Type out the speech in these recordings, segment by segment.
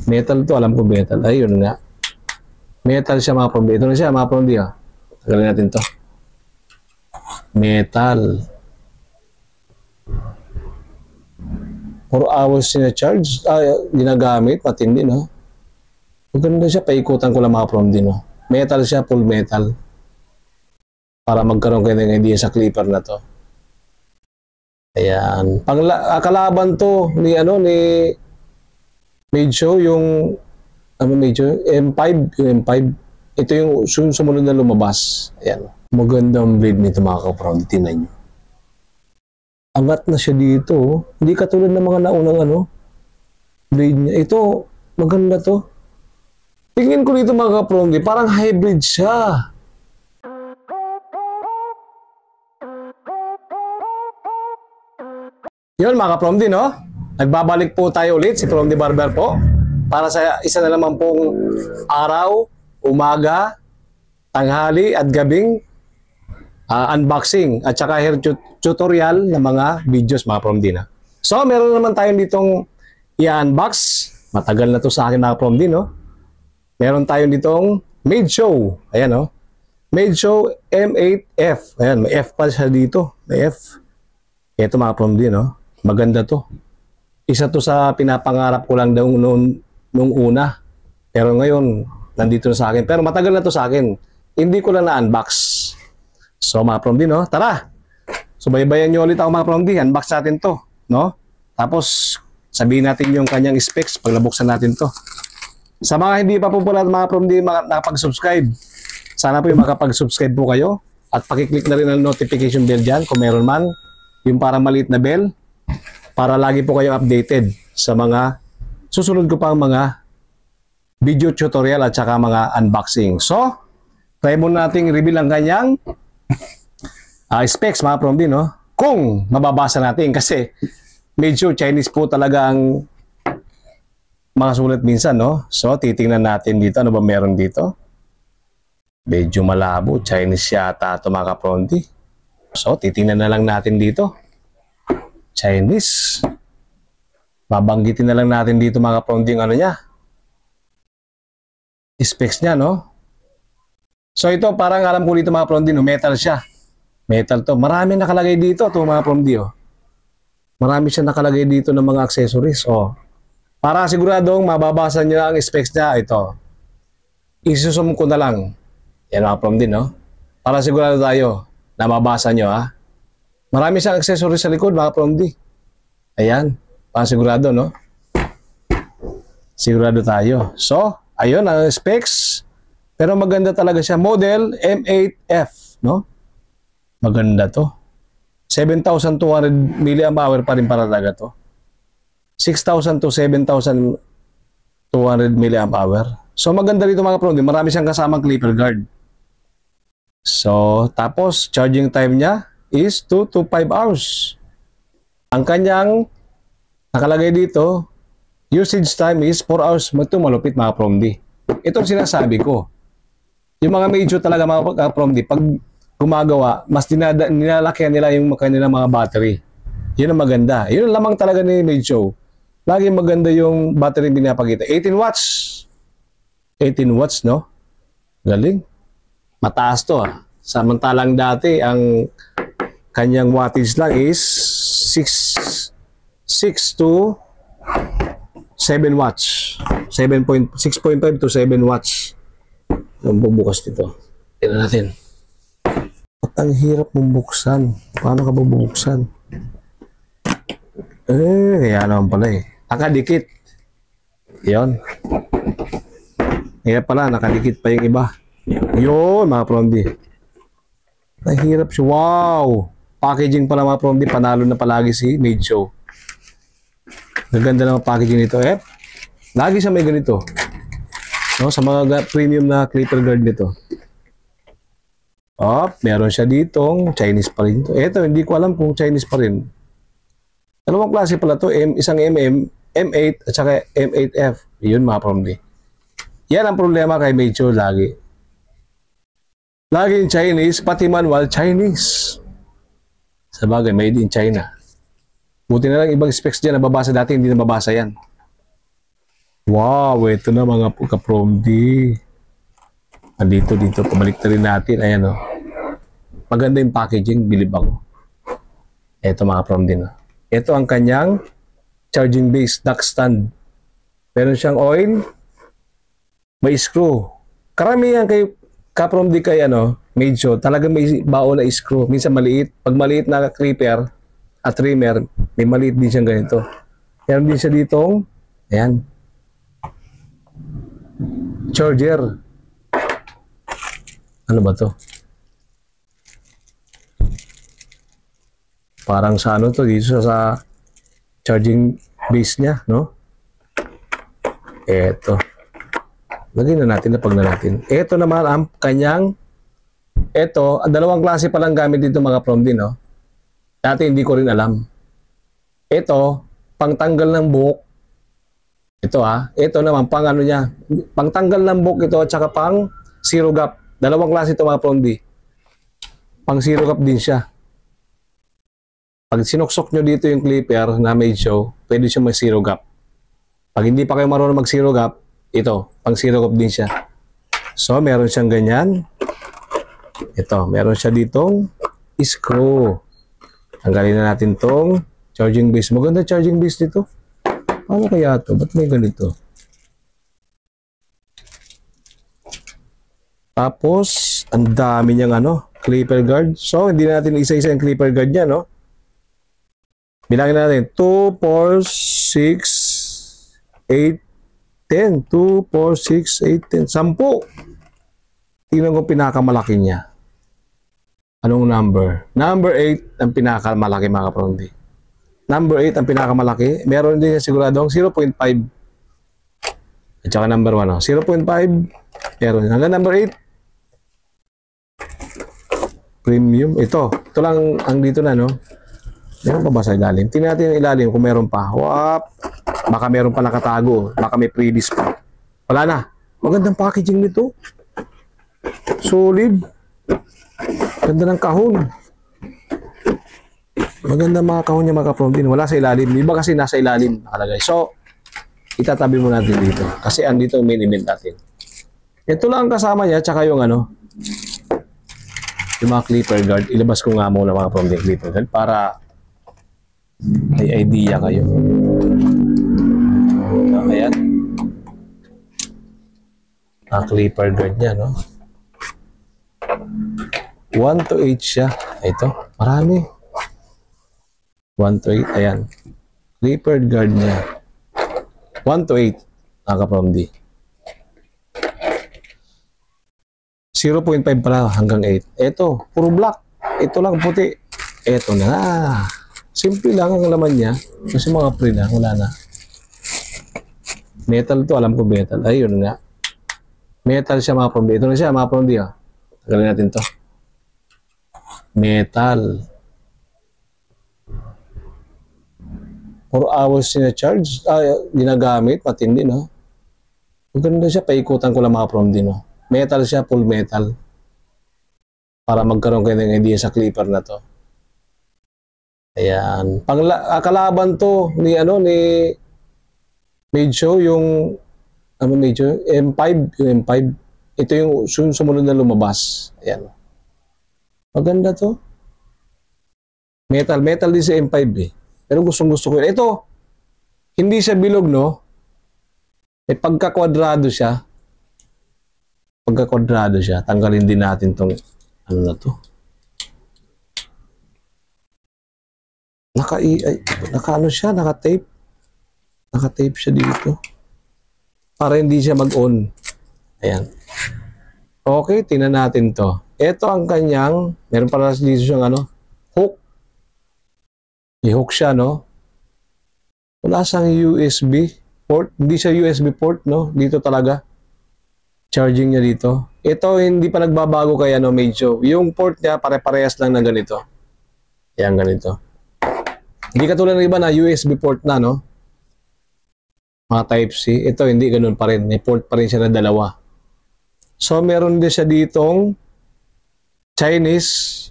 Metal to, alam ko metal. Ayun nga. Metal siya mga from D. Ito na siya mga from D. Tagalin natin to. Metal. 4 hours sina-charge. Ginagamit. Matindi, no? Maganda siya. Paikutan ko lang mga from D, no? Metal siya, full metal. Para magkaroon kayo ng idea sa clipper na to. Ayan. Kalaban to ni Medshow, yung Medshow, M5, yung M5. Ito yung sumunod na lumabas. Ayan. Magandang blade nito mga ka-from. Tingnan nyo. Angat na siya dito. Hindi katulad ng mga naunang blade niya. Ito, maganda to. Tingin ko dito mga ka-from, parang hybrid siya. Yun mga ka-from, no? Nagbabalik po tayo ulit, si From D Barber po. Para sa isa na naman pong araw, umaga, tanghali at gabing unboxing at saka hair tutorial ng mga videos mga From D, na. So, meron naman tayong ditong i-unbox. Matagal na to sa akin mga From D, no? Meron tayong ditong Medshow. Ayan, no? Medshow M8F. Ayan, may F pa siya dito. May F. Ito mga From D, no? Maganda to. Isa to sa pinapangarap ko lang daw nung una. Pero ngayon, nandito na sa akin. Pero matagal na to sa akin. Hindi ko lang na-unbox. So mga From D, no? Tara! So baybayan nyo ulit ako mga From D. Unbox natin to, no? Tapos, sabihin natin yung kanyang specs pag nabuksan natin to. Sa mga hindi pa po pala mga From D nakapag-subscribe, sana po yung makapag-subscribe po kayo. At pakiclick na rin ang notification bell dyan kung meron man. Yung parang maliit na bell. Para lagi po kayo updated sa mga susunod ko pang mga video tutorial at saka mga unboxing. So, try muna nating reveal ang kanyang specs mga From D, no? Kung mababasa natin kasi medyo Chinese po talaga ang mga sulat minsan, no? So, titingnan natin dito. Ano ba meron dito? Medyo malabo. Chinese yata ito mga From D. So, titingnan na lang natin dito. Chinese. Babanggitin na lang natin dito mga From D yung niya. Specs niya, no? So ito parang alam ko dito mga From D, no? Metal siya. Metal to. Marami nakalagay dito to mga From D, oh. Marami siya nakalagay dito ng mga accessories, oh. Para siguradong mababasa niyo ang specs niya, ito. Isusum ko na lang. Yan mga From D, no? Para sigurado tayo na mababasa niyo, ha? Marami siyang accessories sa likod, mga From D. Ayan. Pasigurado, no? Sigurado tayo. So, ayun ang specs. Pero maganda talaga siya. Model M8F, no? Maganda to. 7,200 mAh pa rin para talaga to. 6,000 to 7,200 mAh. So, maganda dito mga From D. Marami siyang kasamang clipper guard. So, tapos, charging time niya is 2 to 5 hours. Ang kanyang nakalagay dito, usage time is 4 hours. Ito malupit mga From D. Ito ang sinasabi ko. Yung mga medyo talaga mga From D, pag gumagawa, mas nilalakyan nila yung kanilang mga battery. Yun ang maganda. Yun ang lamang talaga ni Medshow. Lagi maganda yung battery pinapakita. 18 watts. 18 watts, no? Galing. Mataas to, ah. Samantalang dati, ang kanyang wattage lang is 6 to 7 watts. 6.5 to 7 watts. Ang bubukas dito. Tingnan natin. At ang hirap bubuksan. Paano ka bubuksan? Kaya naman pala eh. Nakadikit. Yun. Kaya pala, nakadikit pa yung iba. Yun, mga From D. Nahirap siya. Wow! Packaging pala mga From D, panalo na palagi si Medshow. Naganda naman packaging nito. Lagi siya may ganito. No, sa mga premium na clipper guard nito. Meron siya ditong Chinese pa rin. Ito, hindi ko alam kung Chinese pa rin. Dalawang klase pala to, isang M8 at saka M8F. Yun mga From D. Yan ang problema kay Medshow lagi. Laging Chinese, pati manual Chinese. Sabagay, made in China. Buti na lang ibang specs dyan nababasa dati, hindi nababasa yan. Wow, ito na mga ka-Prom D. Dito, pabalik na rin natin. Ayan, oh. Maganda yung packaging, bilib ako. Ito mga Prom D, no? Ito ang kanyang charging base, dock stand. Meron siyang oil, may screw. Karamihan kay ka-Prom D kay medyo talagang may baon na screw. Minsan maliit. Pag maliit na clipper at trimmer, may maliit din siyang ganito. Meron din siya ditong, ayan, charger. Ano ba to? Parang sa to, dito sa charging base niya, no? Eto. Lagyan na natin, napag na natin. Eto naman ang kanyang, dalawang klase palang gamit dito mga Prom D, no? Dati hindi ko rin alam. Ito, pangtanggal ng buhok. Ito naman, pangtanggal ng buhok ito at saka pang zero gap. Dalawang klase ito mga Prom D. Pang zero gap din siya. Pag sinuksok nyo dito yung clipper na medyo, pwede siya may zero gap. Pag hindi pa kayo marunong mag zero gap, ito, pang zero gap din siya. So, meron siyang ganyan. Ito, meron siya ditong screw. Tanggalin na natin tong charging base. Maganda charging base dito. Ano kaya ito? Ba't may ganito? Tapos, ang dami niyang clipper guard. So, hindi natin isa-isa yung clipper guard niya, no? Bilangin natin. 2, 4, 6, 8, 10. 2, 4, 6, 8, 10. 10. Tingnan ko pinakamalaki niya. Anong number? Number 8 ang pinakamalaki mga Prom D. Number 8 ang pinakamalaki. Meron din siguradong 0.5. At saka number 1. 0.5. Meron. Hanggang number 8. Premium. Ito lang ang dito na, no? Meron pa ba sa ilalim? Tingnan natin yung ilalim kung meron pa. Wap! Baka meron pa nakatago. Baka may pre-dis pa. Wala na. Magandang packaging nito. Solid. Ganda ng kahon. Maganda mga kahon niya mga Prom D. Wala sa ilalim. Iba kasi nasa ilalim nakalagay. So, itatabi mo natin dito. Kasi andito yung main event natin. Ito lang ang kasama niya. Tsaka yung yung mga clipper guard. Ilabas ko nga muna mga Prom D clipper guard para may idea kayo. So, ayan. Ang clipper guard niya, no? 1 to 8 siya. Ito. Marami. 1 to 8. Ayan. Clipper guard niya. 1 to 8. Naka-Prom D. 0.5 pala hanggang 8. Ito. Puro black. Ito lang puti. Ito na. Simple lang ang laman niya. Kasi mga pre na. Wala na. Metal to. Alam ko metal. Ayun nga. Metal siya mga Prom D. Ito na siya mga Prom D. Tagalin natin to. Metal. 4 hours niya charge. Ginagamit. Matindi, no? Maganda siya. Paikutan ko lang mga Prom D, no? Metal siya. Full metal. Para magkaroon kayo ng idea sa clipper na to. Ayan. Kalaban to ni Medyo yung medyo M5. Yung M5. Ito yung sumunod na lumabas. Ayan. Maganda to. Metal din sa M5 eh. Pero gusto ko yun. Ito, hindi siya bilog, no? Pagka-kwadrado siya. Tanggalin din natin tong to. Naka-tape. Naka-tape siya dito. Para hindi siya mag-on. Ayan. Okay, tingnan natin to. Ito ang kanyang, meron pala dito siyang hook. I-hook siya, no? Wala siyang USB port. Hindi siya USB port, no? Dito talaga. Charging niya dito. Ito, hindi pa nagbabago kaya, medyo. Yung port niya, pare-parehas lang na ganito. Ayan, ganito. Hindi katulad ng iba na USB port na, no? Mga Type-C. Ito, hindi ganun pa rin. May port pa rin siya na dalawa. So, meron din siya ditong Chinese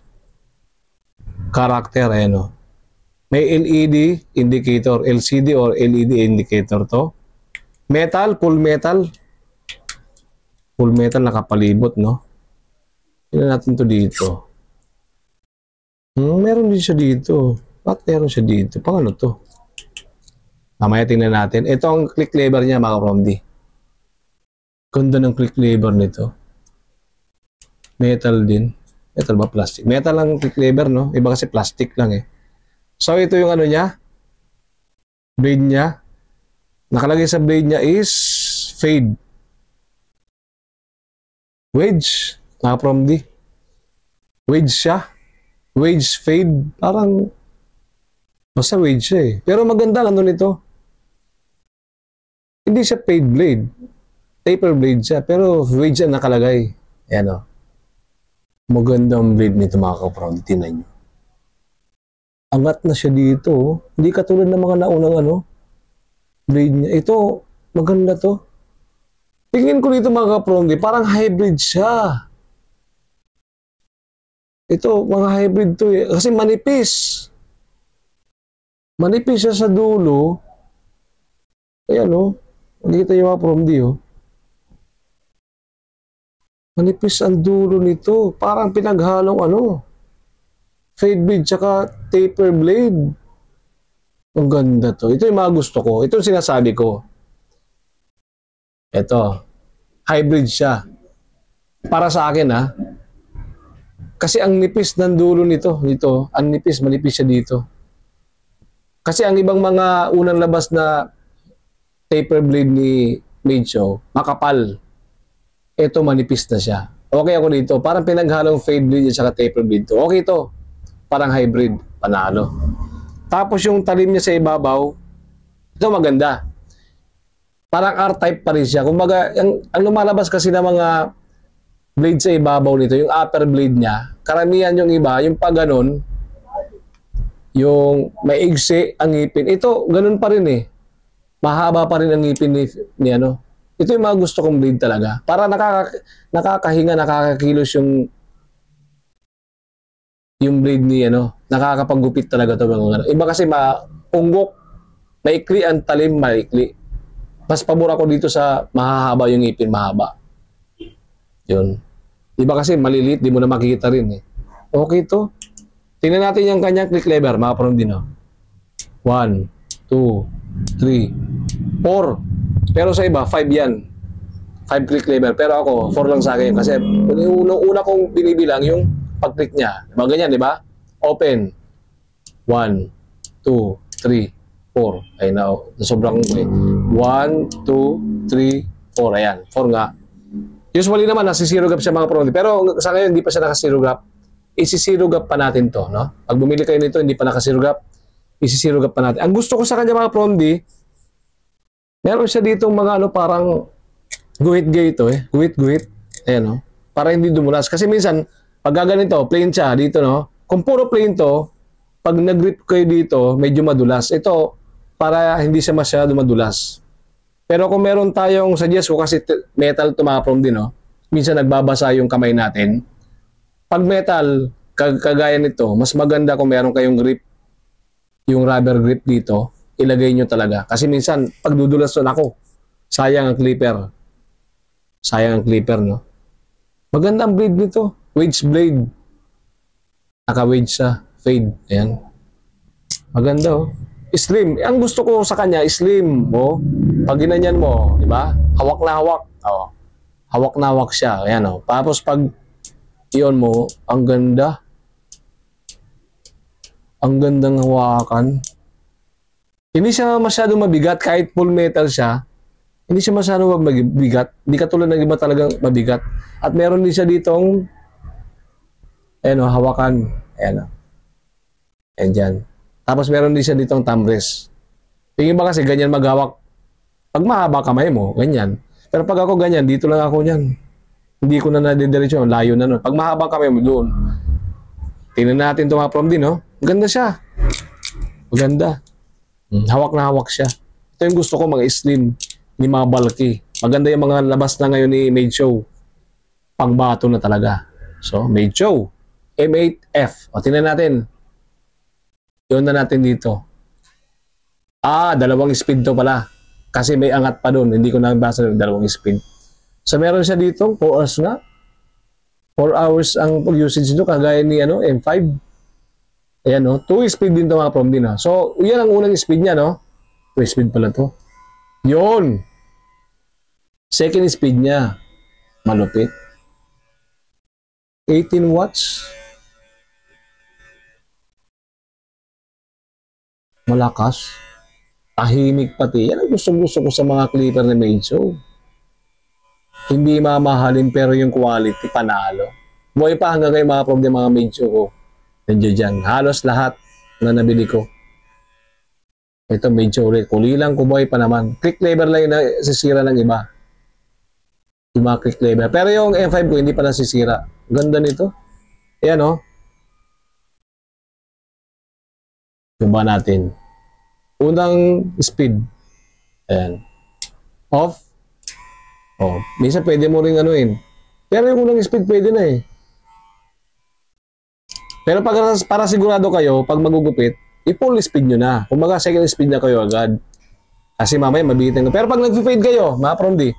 character. Ayan, may LED indicator. LCD or LED indicator to. Metal, full metal. Full metal nakapalibot, no? Tingnan natin to dito. Meron din siya dito. Bakit meron siya dito? Pang ano to? Mamaya tingnan natin. Ito ang click lever niya, mga Romdi. Ganda ng click lever nito. Metal din. Metal ba plastic? Metal lang click lever, no? Iba kasi plastic lang eh. So, ito yung ano niya. Blade niya. Nakalagay sa blade niya is fade. Wedge. Mga Romdi. Wedge siya. Wedge fade. Parang basta wedge siya eh. Pero maganda ano nito. Hindi siya fade blade. Taper blade siya. Pero wedge ang nakalagay. Ayan o. Magandang blade nito mga kapround. Tingnan nyo. Angat na siya dito. Hindi katulad ng mga naunang ano. Blade niya. Ito, maganda to. Tingin ko dito mga kapround. Parang hybrid siya. Ito, mga hybrid to eh. Kasi manipis. Manipis siya sa dulo. Ayan o. Nakikita niyo mga from di o. Manipis ang dulo nito. Parang pinaghalong ano. Fade blade tsaka taper blade. Ang ganda to. Ito yung mga gusto ko. Ito yung sinasabi ko. Ito. Hybrid siya. Para sa akin ha. Kasi ang nipis ng dulo nito. Dito. Ang nipis. Manipis siya dito. Kasi ang ibang mga unang labas na taper blade ni Meidjo, makapal. Ito manipis na siya. Okay ako dito. Parang pinaghalong fade blade at saka taper blade to. Okay to. Parang hybrid. Panalo. Tapos yung talim niya sa ibabaw, ito maganda. Parang R-type pa rin siya. Kumbaga, ang lumalabas kasi ng mga blade sa ibabaw nito, yung upper blade niya, karamihan yung iba, yung pag ganun, yung may igsi ang ngipin. Ito, ganun pa rin eh. Mahaba pa rin ang ngipin ni ano. Ito yung mga gusto kong blade talaga. Para nakakahinga, nakakakilos yung blade ni ano. Nakakapaggupit talaga to mga ano. Iba kasi maunggok, maikli ang talim, maikli. Mas pabor ako dito sa mahahaba yung ngipin, mahaba. Yun. Iba kasi maliliit, di mo na makikita rin eh. Okay to. Tingnan natin yung kanyang click lever, mga parondino. 1, 2, 3, 4. Pero sa iba, 5 yan. 5 click lever. Pero ako, 4 lang sa akin. Kasi una kong binibilang yung pag-click niya. Diba ganyan, di ba? Open. 1, 2, 3, 4. Ay na, sobrang 1, 2, 3, 4. Ayan, 4 nga. Usually naman, nasi-zero gap siya mga parondino. Pero sa ngayon, hindi pa siya naka-zero gap. Isi-zero gap pa natin to, no? Pag bumili kayo nito, hindi pa naka-zero gap, isi-zero gap pa natin. Ang gusto ko sa kanya mga prondi, meron siya ditong mga ano parang guhit-guhit to eh. Guhit-guhit. Ayan, no? Para hindi dumulas. Kasi minsan, pag gaganito, plain siya dito, no? Kung puro plain to, pag nag-grip kayo dito, medyo madulas. Ito, para hindi siya masyado madulas. Pero kung meron tayong, suggest ko kasi metal to mga prondi, no? Minsan nagbabasa yung kamay natin. Pag metal, kagaya nito, mas maganda kung meron kayong grip, yung rubber grip dito, ilagay nyo talaga. Kasi minsan, pag dudulas nun ako, sayang ang clipper. Sayang ang clipper, no? Maganda ang blade nito. Wedge blade. Naka-wedge siya. Fade. Ayan. Maganda, oh. Slim. Ang gusto ko sa kanya, slim. Oh. Pag ginanyan mo, di ba? Hawak na hawak. Oh. Hawak na hawak siya. Ayan, oh. Tapos pag iyon mo, ang ganda. Ang gandang hawakan. Hindi siya masyadong mabigat kahit full metal siya. Hindi siya masyadong mabigat. Hindi katulad ng iba talagang mabigat. At meron din siya ditong ayan o, hawakan. Ayan o. Ayan dyan. Tapos meron din siya ditong thumb rest. Yung iba kasi ganyan maghawak. Pag mahaba kamay mo, ganyan. Pero pag ako ganyan, dito lang ako niyan. Hindi ko na nadidiretso. Layo na nun. Pag mahaba kami mo doon. Tingnan natin ito mga from din, no? Maganda siya. Maganda. Hawak na hawak siya. Ito yung gusto ko, mga slim. Hindi mga bulky. Maganda yung mga labas na ngayon ni Meidjo. Pangbato na talaga. So, Meidjo. M8F. O, tingnan natin. Yun na natin dito. Ah, dalawang speed to pala. Kasi may angat pa doon. Hindi ko nabasa ng dalawang speed. So meron siya dito, 4 hours na. 4 hours ang usage nito, kagaya ni M5. Ayan, no? 2 speed din ito mga from din. Ha? So, yan ang unang speed niya, no? 2 speed pala to. Yun. Second speed niya. Malupit. 18 watts. Malakas. Tahimik pati. Yan ang gusto-gusto ko sa mga clipper na Meijo. Hindi mamahalin pero yung quality panalo. Buhay pa hanggang ngayon mga problem mga Meijo ko. Nandiyo dyan. Halos lahat na nabili ko. Ito Meijo ulit. Kulilang kuboy pa naman. Click lever lang yung nasisira ng iba. Yung mga click lever. Pero yung M5 ko hindi pa nasisira. Ganda nito. Ayan o. Gaba natin. Unang speed. Ayan. Off. Oh, minsan pwede mo ring anuin. Pero yung unang speed pwede na eh. Pero para sigurado kayo, pag magugupit, i-full speed nyo na. Kung baga second speed na kayo agad. Kasi mamaya mabitin ko. Pero pag nag-fade kayo, mga from di.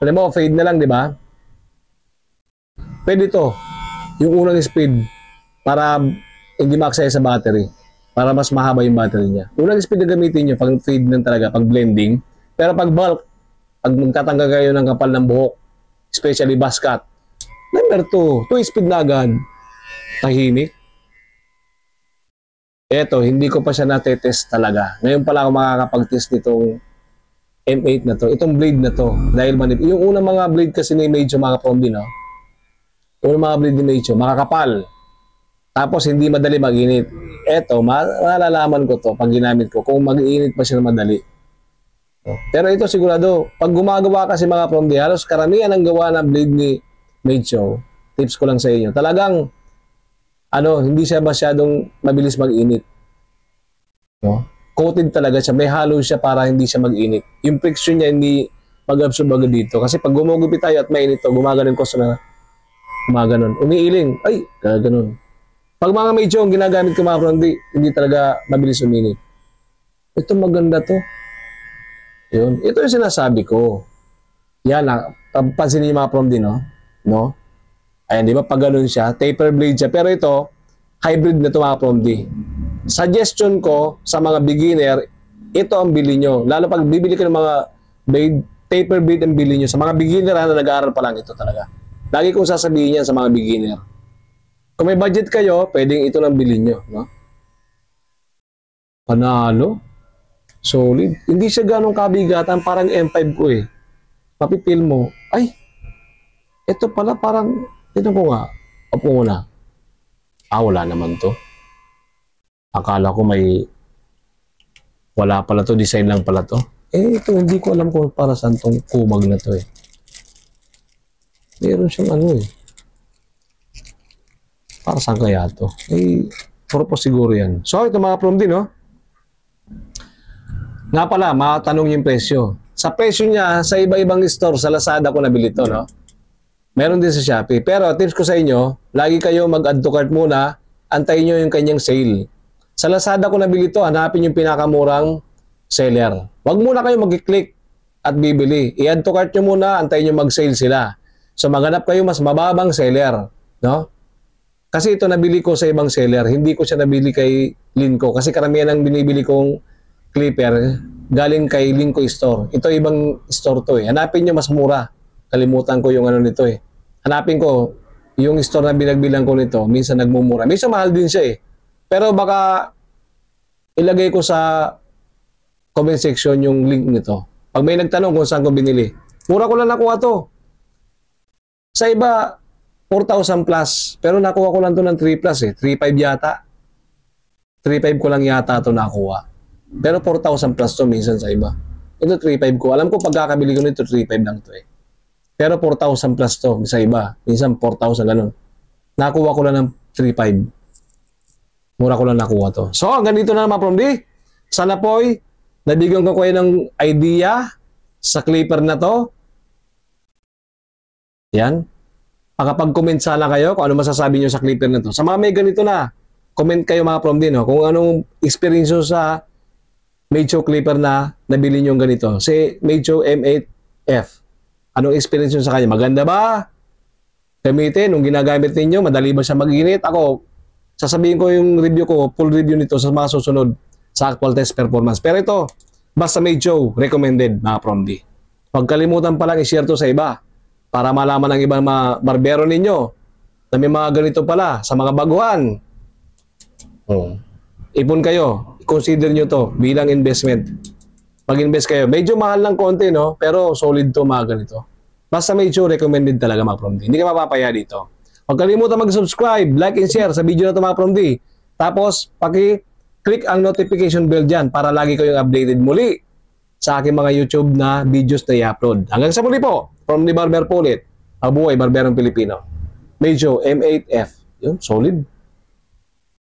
Alam mo, fade na lang, di ba? Pwede to. Yung unang speed para hindi ma-aksaya sa battery. Para mas mahaba yung battery niya. Unang speed na gamitin nyo pag fade na talaga, pag blending. Pero pag bulk, pag magtatanggal kayo ng kapal ng buhok, especially buzz cut. Number 2, 2 speed na agad. Tahimik. Eto, hindi ko pa siya natetest talaga. Ngayon pala ako makakapag-test nitong M8 na to. Itong blade na to. Dahil yung unang mga blade kasi ni Meijo mga kombi, no? Unang mga blade ni Meijo, makakapal. Tapos hindi madali mag-init. Eto, malalaman ko to pag ginamit ko kung mag-init pa siya na madali. Pero ito sigurado, pag gumagawa kasi mga kombi, halos karamihan ang gawa ng blade ni Meijo. Tips ko lang sa inyo. Talagang hindi siya masyadong mabilis mag-init. No? Coated talaga siya. May halo siya para hindi siya mag-init. Yung friction niya hindi mag-absorb agad dito. Kasi pag gumugupit tayo at mainit to, gumaganon ko sa gumaganon. Umiiling. Ay, gaganon. Pag mga Meijo ang ginagamit ko mga prondi, hindi talaga mabilis uminit. Ito maganda to. Yun. Ito yung sinasabi ko. Yan lang. Pansinin niyo mga prondi, no? No? Ayan, di ba? Pag ganun siya, taper blade siya. Pero ito, hybrid na ito mga promdi. Suggestion ko sa mga beginner, ito ang bili nyo. Lalo pag bibili ka ng mga blade, taper blade ang bili nyo. Sa mga beginner na nag-aaral pa lang ito talaga. Lagi kong sasabihin yan sa mga beginner. Kung may budget kayo, pwedeng ito lang bili nyo. No? Panalo. Solid. Hindi siya ganong kabigatan, parang M5 ko eh. Papipil mo, ay, ito pala parang, ito ko nga, opo muna. Wala naman to. Akala ko wala pala to, design lang pala to. Ito, hindi ko alam kung para saan tong kumag na to eh. Meron siyang para saan kaya to? Purpose siguro yan. So, ito mga from din, no? Nga pala, matanong yung presyo. Sa presyo niya, sa iba-ibang store, sa Lazada ko nabili to, no? Meron din sa Shopee. Pero tips ko sa inyo, lagi kayo mag-add to cart muna, antayin nyo yung kanyang sale. Sa Lazada ko nabili to, hanapin yung pinakamurang seller. Huwag muna kayo mag-click at bibili. I-add to cart nyo muna, antayin nyo mag-sale sila. So maghanap kayo mas mababang seller. No? Kasi ito nabili ko sa ibang seller, hindi ko siya nabili kay Linko. Kasi karamihan ng binibili kong clipper, galing kay Linko Store. Ito ibang store to eh. Hanapin nyo mas mura. Kalimutan ko yung nito eh. Hanapin ko yung store na binagbilang ko nito. Minsan nagmumura. Minsan mahal din siya eh. Pero baka ilagay ko sa comment section yung link nito. Pag may nagtanong kung saan ko binili. Mura ko lang nakuha to. Sa iba, 4,000 plus. Pero nakuha ko lang to ng 3 plus eh. 3,500 yata. 3,500 ko lang yata to nakuha. Pero 4,000 plus to minsan sa iba. Ito 3,500 ko. Alam ko pagkakabili ko nito 3,500 lang to eh. Pero 4,000 plus to sa iba. Minsan 4,000 ganun. Nakuha ko lang ng 3,500. Mura ko lang nakuha to. So, hanggang dito na naman from di. Sana po'y nabigyan ko kayo ng idea sa clipper na to. Yan. Makapag-comment sana kayo kung ano masasabi nyo sa clipper na to. Sa mga may ganito na, comment kayo mga from di, no? Kung anong experience nyo sa Mecho clipper na nabili nyo ganito. Si Mecho M8F. Anong experience nyo sa kanya? Maganda ba? Gamitin, nung ginagamit ninyo, madali ba siya mag-init? Ako, sasabihin ko yung review ko, full review nito sa mga susunod sa actual test performance. Pero ito, basta Mecho, recommended mga Promdi. Huwag kalimutan palang i-share to sa iba para malaman ng ibang mga barbero ninyo na may mga ganito pala sa mga baguhan. Ipon kayo, consider nyo to bilang investment. Mag-invest kayo. Medyo mahal ng konti, no? Pero solid to mga ganito. Basta Mecho, recommended talaga mga Promdi. Hindi ka mapapaya dito. Huwag kalimutan mag-subscribe, like and share sa video na to mga Promdi. Tapos, paki-click ang notification bell dyan para lagi kayong updated muli sa aking mga YouTube na videos na i-upload. Hanggang sa muli po, from the Barber po ulit. Mabuhay, Barberong Pilipino. Mecho M8F. Yun, solid.